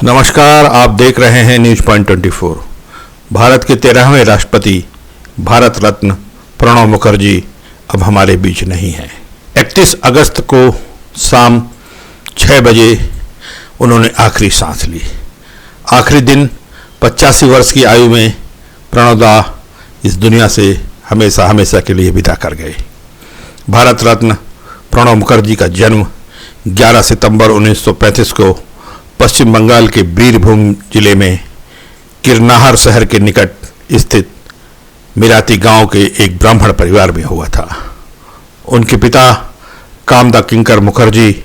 नमस्कार, आप देख रहे हैं न्यूज पॉइंट 24। भारत के 13वें राष्ट्रपति भारत रत्न प्रणब मुखर्जी अब हमारे बीच नहीं हैं। 31 अगस्त को शाम 6 बजे उन्होंने आखिरी सांस ली। आखिरी दिन 85 वर्ष की आयु में प्रणब दा इस दुनिया से हमेशा हमेशा के लिए विदा कर गए। भारत रत्न प्रणब मुखर्जी का जन्म 11 सितंबर 1935 को पश्चिम बंगाल के बीरभूम जिले में किरनाहर शहर के निकट स्थित मिराती गांव के एक ब्राह्मण परिवार में हुआ था। उनके पिता कामदा किंकर मुखर्जी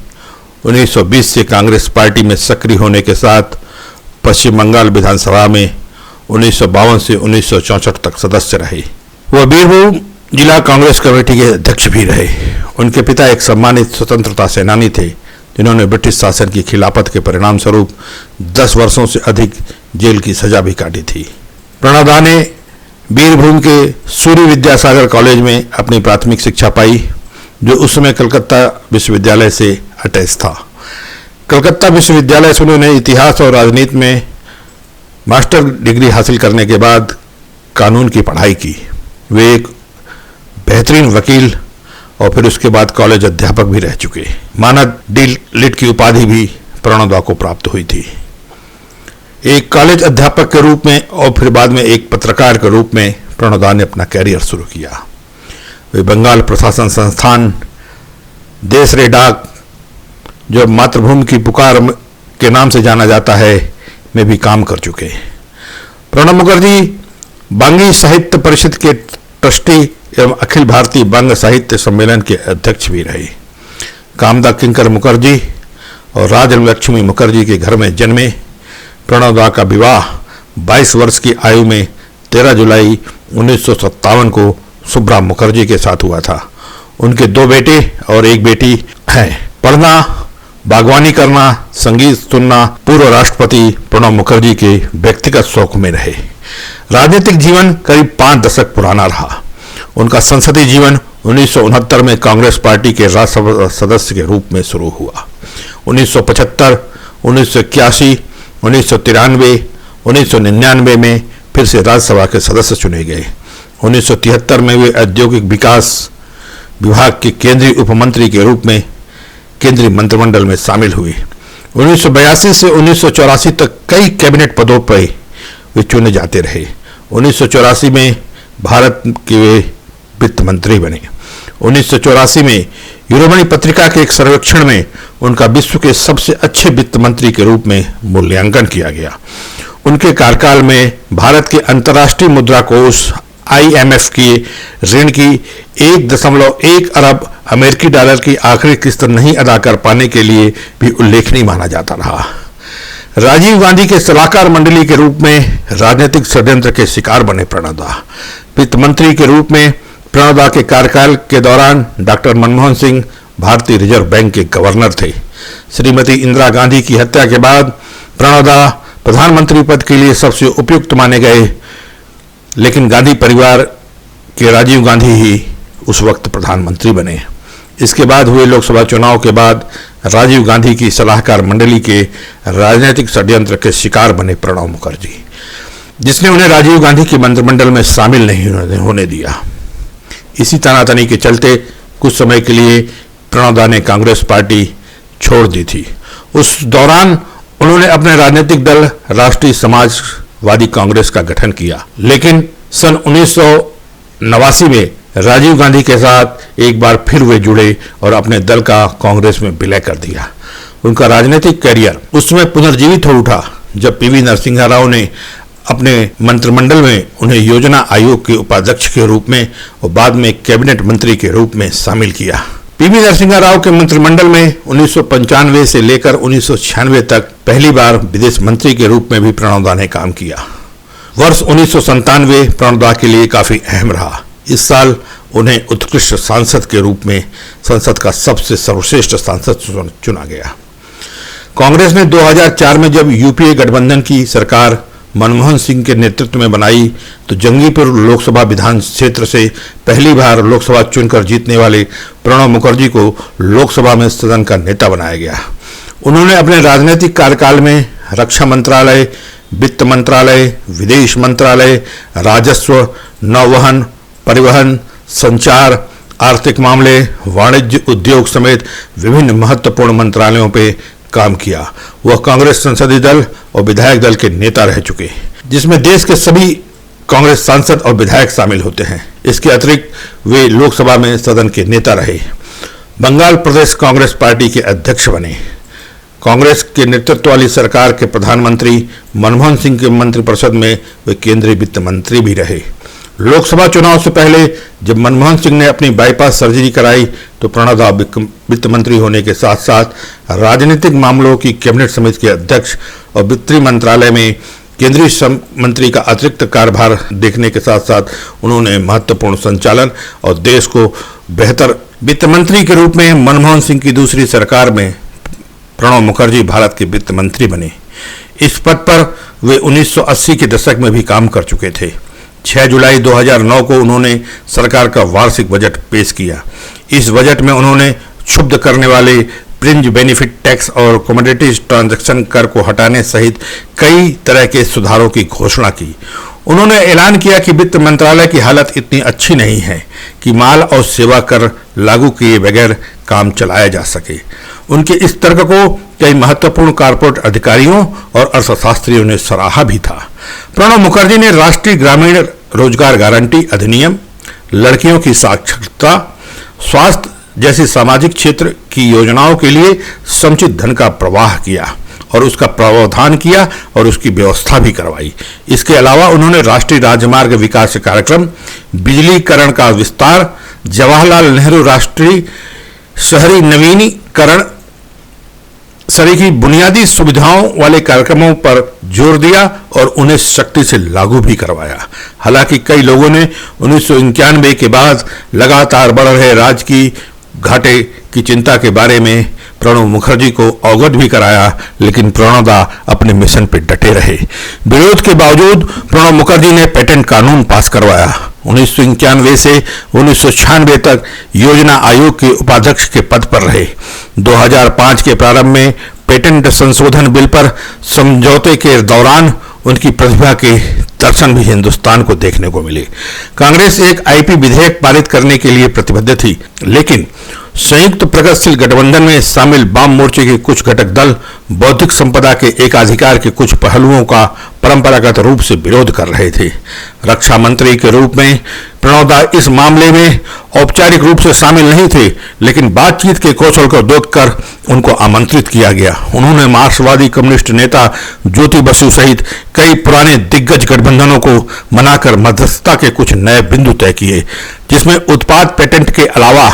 1920 से कांग्रेस पार्टी में सक्रिय होने के साथ पश्चिम बंगाल विधानसभा में 1952 से 1964 तक सदस्य रहे। वह बीरभूम जिला कांग्रेस कमेटी के अध्यक्ष भी रहे। उनके पिता एक सम्मानित स्वतंत्रता सेनानी थे, जिन्होंने ब्रिटिश शासन की खिलाफत के परिणाम स्वरूप 10 वर्षों से अधिक जेल की सजा भी काटी थी। प्रणब दा ने बीरभूम के सूर्य विद्यासागर कॉलेज में अपनी प्राथमिक शिक्षा पाई, जो उस समय कलकत्ता विश्वविद्यालय से अटैच था। कलकत्ता विश्वविद्यालय से उन्होंने इतिहास और राजनीति में मास्टर डिग्री हासिल करने के बाद कानून की पढ़ाई की। वे एक बेहतरीन वकील और फिर उसके बाद कॉलेज अध्यापक भी रह चुके। मानद डी लिट की उपाधि भी प्रणब दा को प्राप्त हुई थी। एक कॉलेज अध्यापक के रूप में और फिर बाद में एक पत्रकार के रूप में प्रणब दा ने अपना कैरियर शुरू किया। वे बंगाल प्रशासन संस्थान, देश रे डाक, जो मातृभूमि की पुकार के नाम से जाना जाता है, में भी काम कर चुके। प्रणब मुखर्जी बंगी साहित्य परिषद के ट्रस्टी एवं अखिल भारतीय बंग साहित्य सम्मेलन के अध्यक्ष भी रहे। कामदा किंकर मुखर्जी और राजलक्ष्मी मुखर्जी के घर में जन्मे प्रणब दा का विवाह 22 वर्ष की आयु में 13 जुलाई 1957 को सुब्रा मुखर्जी के साथ हुआ था। उनके 2 बेटे और 1 बेटी हैं। पढ़ना, बागवानी करना, संगीत सुनना पूर्व राष्ट्रपति प्रणब मुखर्जी के व्यक्तिगत शौक में रहे। राजनीतिक जीवन करीब 5 दशक पुराना रहा। उनका संसदीय जीवन 1969 में कांग्रेस पार्टी के राज्यसभा सदस्य के रूप में शुरू हुआ। 1975, 1981, 1993, 1999 में फिर से राज्यसभा के सदस्य चुने गए। 1973 में वे औद्योगिक विकास विभाग के केंद्रीय उपमंत्री के रूप में केंद्रीय मंत्रिमंडल में शामिल हुए। 1982 से 1984 तक कई कैबिनेट पदों पर वे चुने जाते रहे। 1984 में भारत के वे वित्त मंत्री बने। 1984 में यूरोमनी पत्रिका के एक सर्वेक्षण में उनका विश्व के सबसे अच्छे वित्त मंत्री के रूप में मूल्यांकन किया गया। उनके कार्यकाल में भारत के अंतर्राष्ट्रीय मुद्रा कोष IMF की ऋण की 1.1 अरब अमेरिकी डॉलर की आखिरी किस्त नहीं अदा कर पाने के लिए भी उल्लेखनीय माना जाता रहा। राजीव गांधी के सलाहकार मंडली के रूप में राजनीतिक षड्यंत्र के शिकार बने प्रणब दा। वित्त मंत्री के रूप में प्रणब दा के कार्यकाल के दौरान डॉक्टर मनमोहन सिंह भारतीय रिजर्व बैंक के गवर्नर थे। श्रीमती इंदिरा गांधी की हत्या के बाद प्रणब दा प्रधानमंत्री पद के लिए सबसे उपयुक्त माने गए, लेकिन गांधी परिवार के राजीव गांधी ही उस वक्त प्रधानमंत्री बने। इसके बाद हुए लोकसभा चुनाव के बाद राजीव गांधी की सलाहकार मंडली के राजनीतिक षड्यंत्र के शिकार बने प्रणब मुखर्जी, जिसने उन्हें राजीव गांधी के मंत्रिमंडल में शामिल नहीं होने दिया। इसी तनातनी के चलते कुछ समय के लिए प्रणब दा ने कांग्रेस पार्टी छोड़ दी थी। उस दौरान उन्होंने अपने राजनीतिक दल राष्ट्रीय समाजवादी कांग्रेस का गठन किया, लेकिन सन 1989 में राजीव गांधी के साथ एक बार फिर वे जुड़े और अपने दल का कांग्रेस में विलय कर दिया। उनका राजनीतिक करियर उस समय पुनर्जीवित हो उठा जब PV नरसिम्हा राव ने अपने मंत्रिमंडल में उन्हें योजना आयोग के उपाध्यक्ष के रूप में और बाद में कैबिनेट मंत्री के रूप में शामिल किया। PV नरसिम्हा राव के मंत्रिमंडल में 1995 से लेकर 1996 तक पहली बार विदेश मंत्री के रूप में भी प्रणब दा ने काम किया। वर्ष 1997 प्रणब दा के लिए काफी अहम रहा। इस साल उन्हें उत्कृष्ट सांसद के रूप में संसद का सबसे सर्वश्रेष्ठ सांसद चुना गया। कांग्रेस ने 2004 में जब यूपीए गठबंधन की सरकार मनमोहन सिंह के नेतृत्व में बनाई तो जंगीपुर लोकसभा विधान क्षेत्र से पहली बार लोकसभा चुनकर जीतने वाले प्रणब मुखर्जी को लोकसभा में सदन का नेता बनाया गया। उन्होंने अपने राजनीतिक कार्यकाल में रक्षा मंत्रालय, वित्त मंत्रालय, विदेश मंत्रालय, राजस्व, नौवहन, परिवहन, संचार, आर्थिक मामले, वाणिज्य, उद्योग समेत विभिन्न महत्वपूर्ण मंत्रालयों पे काम किया। वह कांग्रेस संसदीय दल और विधायक दल के नेता रह चुके, जिसमें देश के सभी कांग्रेस सांसद और विधायक शामिल होते हैं। इसके अतिरिक्त वे लोकसभा में सदन के नेता रहे। बंगाल प्रदेश कांग्रेस पार्टी के अध्यक्ष बने। कांग्रेस के नेतृत्व वाली सरकार के प्रधानमंत्री मनमोहन सिंह के मंत्रिपरिषद में वे केंद्रीय वित्त मंत्री भी रहे। लोकसभा चुनाव से पहले जब मनमोहन सिंह ने अपनी बाईपास सर्जरी कराई तो प्रणब दा वित्त मंत्री होने के साथ साथ राजनीतिक मामलों की कैबिनेट समिति के अध्यक्ष और वित्त मंत्रालय में केंद्रीय मंत्री का अतिरिक्त कार्यभार देखने के साथ साथ उन्होंने महत्वपूर्ण संचालन और देश को बेहतर वित्त मंत्री के रूप में मनमोहन सिंह की दूसरी सरकार में प्रणब मुखर्जी भारत के वित्त मंत्री बने। इस पद पर वे 1980 के दशक में भी काम कर चुके थे। 6 जुलाई 2009 को उन्होंने सरकार का वार्षिक बजट पेश किया। इस बजट में उन्होंने क्षुब्ध करने वाले फ्रिंज बेनिफिट टैक्स और कमोडिटीज ट्रांजैक्शन कर को हटाने सहित कई तरह के सुधारों की घोषणा की। उन्होंने ऐलान किया कि वित्त मंत्रालय की हालत इतनी अच्छी नहीं है कि माल और सेवा कर लागू किए बगैर काम चलाया जा सके। उनके इस तर्क को कई महत्वपूर्ण कॉर्पोरेट अधिकारियों और अर्थशास्त्रियों ने सराहा भी था। प्रणब मुखर्जी ने राष्ट्रीय ग्रामीण रोजगार गारंटी अधिनियम, लड़कियों की साक्षरता, स्वास्थ्य जैसी सामाजिक क्षेत्र की योजनाओं के लिए समुचित धन का प्रवाह किया और उसका प्रावधान किया और उसकी व्यवस्था भी करवाई। इसके अलावा उन्होंने राष्ट्रीय राजमार्ग विकास कार्यक्रम, बिजलीकरण का विस्तार, जवाहरलाल नेहरू राष्ट्रीय शहरी नवीनीकरण सरीकी बुनियादी सुविधाओं वाले कार्यक्रमों पर जोर दिया और उन्हें सख्ती से लागू भी करवाया। हालांकि कई लोगों ने 1991 के बाद लगातार बढ़ रहे राजकीय घाटे की चिंता के बारे में प्रणब मुखर्जी को अवगत भी कराया, लेकिन प्रणब दा अपने मिशन पर डटे रहे। विरोध के बावजूद प्रणब मुखर्जी ने पेटेंट कानून पास करवाया। 1991 से 1996 तक योजना आयोग के उपाध्यक्ष के पद पर रहे। 2005 के प्रारंभ में पेटेंट संशोधन बिल पर समझौते के दौरान उनकी प्रतिभा के दर्शन भी हिंदुस्तान को देखने को मिले। कांग्रेस एक आईपी विधेयक पारित करने के लिए प्रतिबद्ध थी, लेकिन संयुक्त प्रगतिशील गठबंधन में शामिल वाम मोर्चे के कुछ घटक दल बौद्धिक संपदा के एकाधिकार के कुछ पहलुओं का परंपरागत रूप से विरोध कर रहे थे। रक्षा मंत्री के रूप में प्रणब दा इस मामले में औपचारिक रूप से शामिल नहीं थे, लेकिन बातचीत के कौशल को देखकर उनको आमंत्रित किया गया। उन्होंने मार्क्सवादी कम्युनिस्ट नेता ज्योति बसु सहित कई पुराने दिग्गज गठबंधनों को मनाकर मध्यस्थता के कुछ नए बिंदु तय किए, जिसमें उत्पाद पेटेंट के अलावा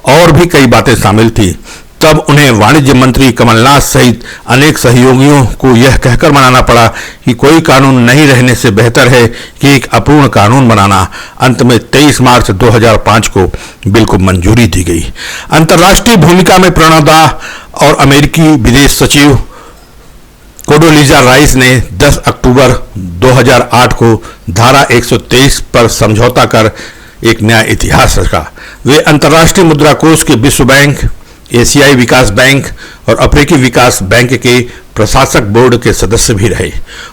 और भी कई बातें शामिल थी। तब उन्हें वाणिज्य मंत्री कमलनाथ सहित अनेक सहयोगियों को यह कहकर मनाना पड़ा कि कोई कानून नहीं रहने से बेहतर है कि एक अपूर्ण कानून बनाना। अंत में 23 मार्च 2005 को बिल को मंजूरी दी गई। अंतर्राष्ट्रीय भूमिका में प्रणब दा और अमेरिकी विदेश सचिव कोडोलीजा राइस ने 10 अक्टूबर 2008 को धारा 123 पर समझौता कर एक नया इतिहास रचा। वे अंतर्राष्ट्रीय मुद्रा कोष के विश्व बैंक, एशियाई विकास बैंक और अफ्रीकी विकास बैंक के प्रशासक बोर्ड के सदस्य भी रहे।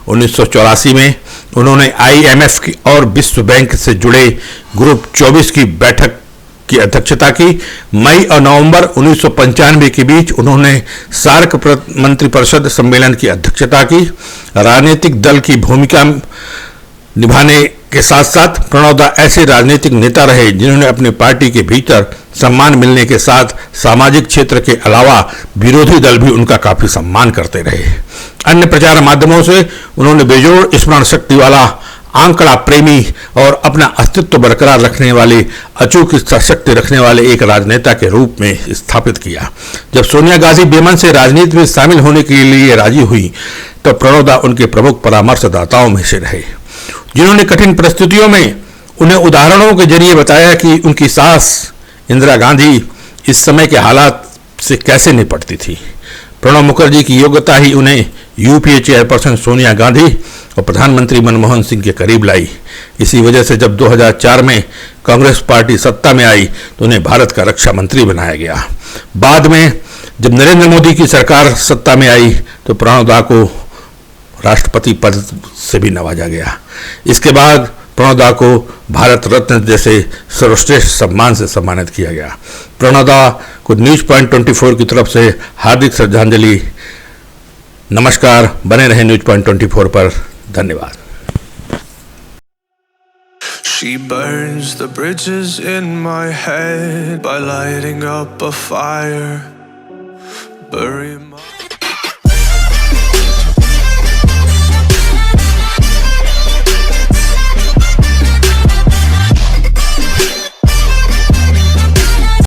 1984 में उन्होंने IMF और विश्व बैंक से जुड़े ग्रुप 24 की बैठक की अध्यक्षता की। मई और नवंबर 1995 के बीच उन्होंने सार्क मंत्रिपरिषद सम्मेलन की अध्यक्षता की। राजनीतिक दल की भूमिका निभाने के साथ साथ प्रणब दा ऐसे राजनीतिक नेता रहे जिन्होंने अपनी पार्टी के भीतर सम्मान मिलने के साथ सामाजिक क्षेत्र के अलावा विरोधी दल भी उनका काफी सम्मान करते रहे। अन्य प्रचार माध्यमों से उन्होंने बेजोड़ स्मरण शक्ति वाला, आंकड़ा प्रेमी और अपना अस्तित्व बरकरार रखने वाले, अचूक शक्ति रखने वाले एक राजनेता के रूप में स्थापित किया। जब सोनिया गांधी बेमन से राजनीति में शामिल होने के लिए राजी हुई तो प्रणब दा उनके प्रमुख परामर्शदाताओं में से रहे, जिन्होंने कठिन परिस्थितियों में उन्हें उदाहरणों के जरिए बताया कि उनकी सास इंदिरा गांधी इस समय के हालात से कैसे निपटती थी। प्रणब मुखर्जी की योग्यता ही उन्हें यूपीए चेयरपर्सन सोनिया गांधी और प्रधानमंत्री मनमोहन सिंह के करीब लाई। इसी वजह से जब 2004 में कांग्रेस पार्टी सत्ता में आई तो उन्हें भारत का रक्षा मंत्री बनाया गया। बाद में जब नरेंद्र मोदी की सरकार सत्ता में आई तो प्रणब दा को राष्ट्रपति पद से भी नवाजा गया। इसके बाद प्रणोदा को भारत रत्न जैसे सर्वश्रेष्ठ सम्मान से सम्मानित किया गया। प्रणोदा को न्यूज पॉइंट 24 की तरफ से हार्दिक श्रद्धांजलि। नमस्कार, बने रहे न्यूज पॉइंट 24 पर। धन्यवाद। She burns the bridges in my head by lighting up a fire. Bury